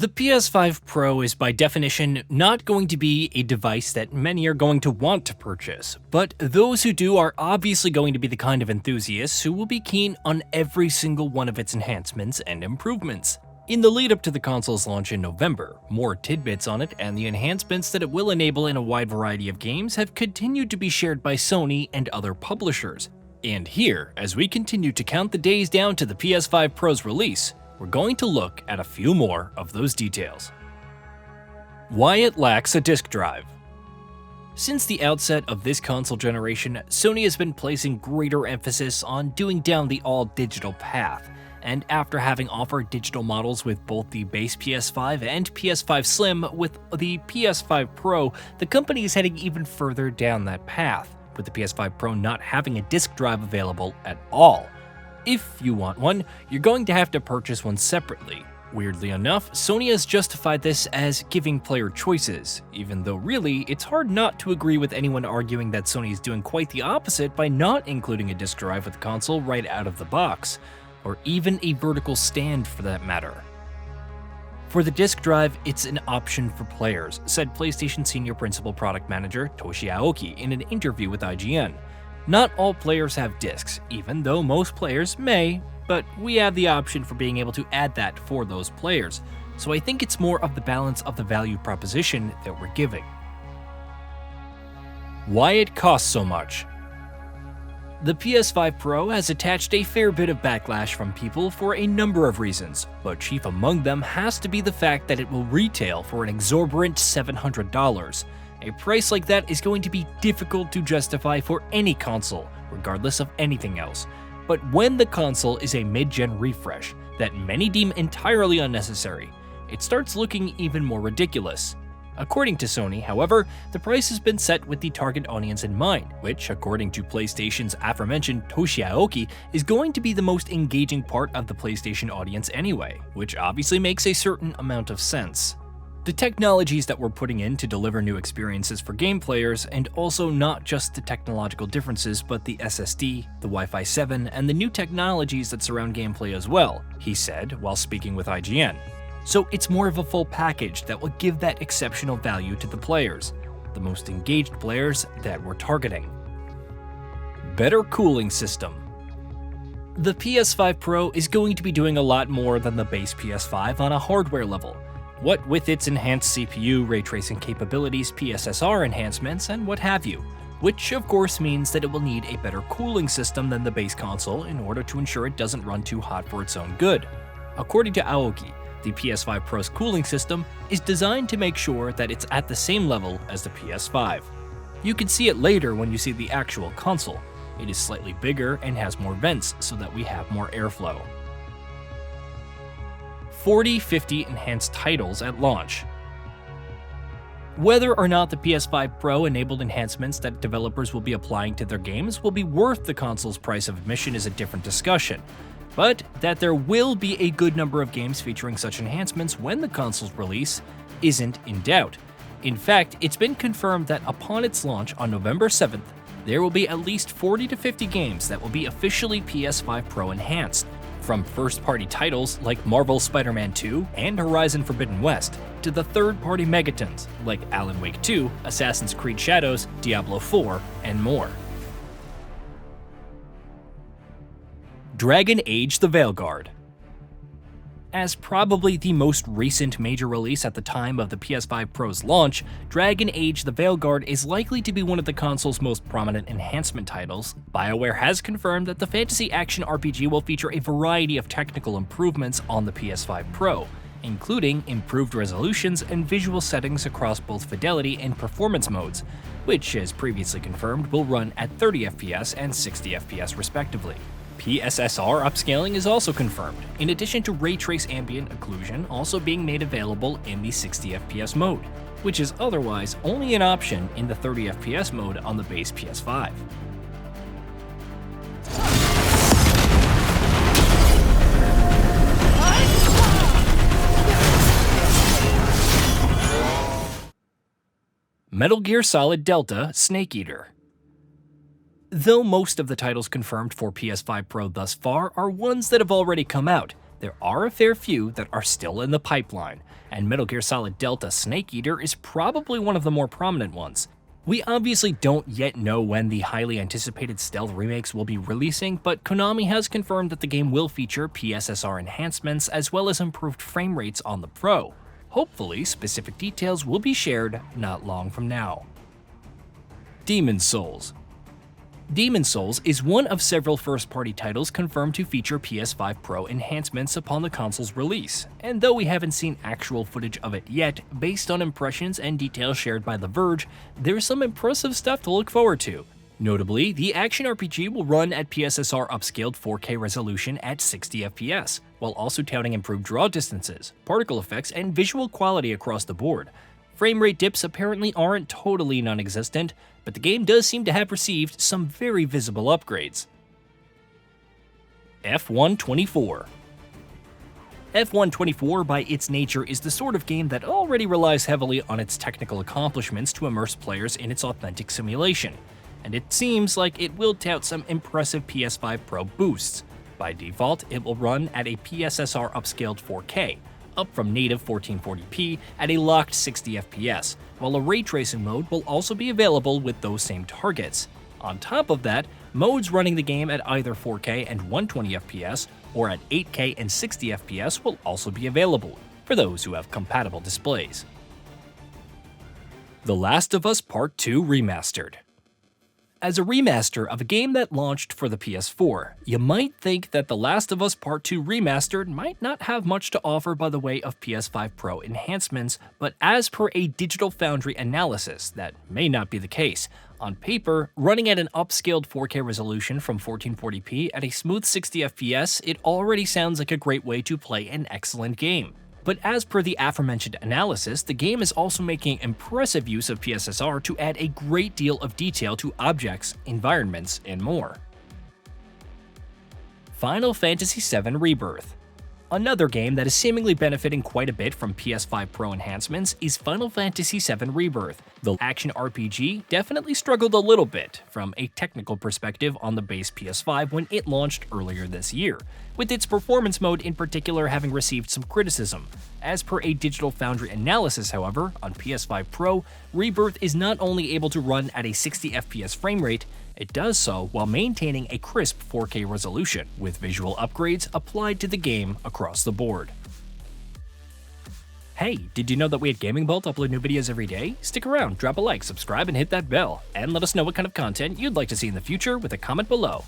The PS5 Pro is by definition not going to be a device that many are going to want to purchase, but those who do are obviously going to be the kind of enthusiasts who will be keen on every single one of its enhancements and improvements. In the lead up to the console's launch in November, more tidbits on it and the enhancements that it will enable in a wide variety of games have continued to be shared by Sony and other publishers. And here, as we continue to count the days down to the PS5 Pro's release, we're going to look at a few more of those details. Why it lacks a disk drive. Since the outset of this console generation, Sony has been placing greater emphasis on doing down the all-digital path, and after having offered digital models with both the base PS5 and PS5 Slim with the PS5 Pro, the company is heading even further down that path, with the PS5 Pro not having a disk drive available at all. If you want one, you're going to have to purchase one separately. Weirdly enough, Sony has justified this as giving player choices, even though really, it's hard not to agree with anyone arguing that Sony is doing quite the opposite by not including a disk drive with the console right out of the box, or even a vertical stand for that matter. For the disk drive, it's an option for players, said PlayStation Senior Principal Product Manager Toshi Aoki in an interview with IGN. Not all players have discs, even though most players may, but we have the option for being able to add that for those players, so I think it's more of the balance of the value proposition that we're giving. Why it costs so much. The PS5 Pro has attached a fair bit of backlash from people for a number of reasons, but chief among them has to be the fact that it will retail for an exorbitant $700. A price like that is going to be difficult to justify for any console, regardless of anything else. But when the console is a mid-gen refresh that many deem entirely unnecessary, it starts looking even more ridiculous. According to Sony, however, the price has been set with the target audience in mind, which, according to PlayStation's aforementioned Toshi Aoki, is going to be the most engaging part of the PlayStation audience anyway, which obviously makes a certain amount of sense. The technologies that we're putting in to deliver new experiences for game players, and also not just the technological differences but the SSD, the Wi-Fi 7, and the new technologies that surround gameplay as well, he said while speaking with IGN. So it's more of a full package that will give that exceptional value to the players, the most engaged players that we're targeting. Better cooling system. The PS5 Pro is going to be doing a lot more than the base PS5 on a hardware level. What with its enhanced CPU, ray tracing capabilities, PSSR enhancements, and what have you, which of course means that it will need a better cooling system than the base console in order to ensure it doesn't run too hot for its own good. According to Aoki, the PS5 Pro's cooling system is designed to make sure that it's at the same level as the PS5. You can see it later when you see the actual console. It is slightly bigger and has more vents so that we have more airflow. 40-50 enhanced titles at launch. Whether or not the PS5 Pro enabled enhancements that developers will be applying to their games will be worth the console's price of admission is a different discussion, but that there will be a good number of games featuring such enhancements when the console's release isn't in doubt. In fact, it's been confirmed that upon its launch on November 7th, there will be at least 40 to 50 games that will be officially PS5 Pro enhanced, from first-party titles like Marvel Spider-Man 2 and Horizon Forbidden West, to the third-party megatons like Alan Wake 2, Assassin's Creed Shadows, Diablo 4, and more. Dragon Age: The Veilguard. As probably the most recent major release at the time of the PS5 Pro's launch, Dragon Age: The Veilguard is likely to be one of the console's most prominent enhancement titles. BioWare has confirmed that the fantasy action RPG will feature a variety of technical improvements on the PS5 Pro, including improved resolutions and visual settings across both fidelity and performance modes, which, as previously confirmed, will run at 30 FPS and 60 FPS respectively. PSSR upscaling is also confirmed, in addition to ray trace ambient occlusion also being made available in the 60 FPS mode, which is otherwise only an option in the 30 FPS mode on the base PS5. Metal Gear Solid Delta Snake Eater. Though most of the titles confirmed for PS5 Pro thus far are ones that have already come out, there are a fair few that are still in the pipeline, and Metal Gear Solid Delta Snake Eater is probably one of the more prominent ones. We obviously don't yet know when the highly anticipated Stealth remakes will be releasing, but Konami has confirmed that the game will feature PSSR enhancements as well as improved frame rates on the Pro. Hopefully, specific details will be shared not long from now. Demon's Souls. Demon's Souls is one of several first-party titles confirmed to feature PS5 Pro enhancements upon the console's release, and though we haven't seen actual footage of it yet, based on impressions and details shared by The Verge, there's some impressive stuff to look forward to. Notably, the action RPG will run at PSSR upscaled 4K resolution at 60 FPS, while also touting improved draw distances, particle effects, and visual quality across the board. Frame rate dips apparently aren't totally non-existent, but the game does seem to have received some very visible upgrades. F124. F124 by its nature is the sort of game that already relies heavily on its technical accomplishments to immerse players in its authentic simulation, and it seems like it will tout some impressive PS5 Pro boosts. By default, it will run at a PSSR upscaled 4K, up from native 1440p at a locked 60 FPS, while a ray tracing mode will also be available with those same targets. On top of that, modes running the game at either 4K and 120 FPS or at 8K and 60 FPS will also be available for those who have compatible displays. The Last of Us Part 2 Remastered. As a remaster of a game that launched for the PS4, you might think that The Last of Us Part 2 Remastered might not have much to offer by the way of PS5 Pro enhancements, but as per a Digital Foundry analysis, that may not be the case. On paper, running at an upscaled 4K resolution from 1440p at a smooth 60 FPS, it already sounds like a great way to play an excellent game. But as per the aforementioned analysis, the game is also making impressive use of PSSR to add a great deal of detail to objects, environments, and more. Final Fantasy VII Rebirth. Another game that is seemingly benefiting quite a bit from PS5 Pro enhancements is Final Fantasy VII Rebirth. The action RPG definitely struggled a little bit from a technical perspective on the base PS5 when it launched earlier this year, with its performance mode in particular having received some criticism. As per a Digital Foundry analysis, however, on PS5 Pro, Rebirth is not only able to run at a 60 FPS frame rate, it does so while maintaining a crisp 4K resolution, with visual upgrades applied to the game across the board. Hey, did you know that we at Gaming Bolt upload new videos every day? Stick around, drop a like, subscribe, and hit that bell, and let us know what kind of content you'd like to see in the future with a comment below.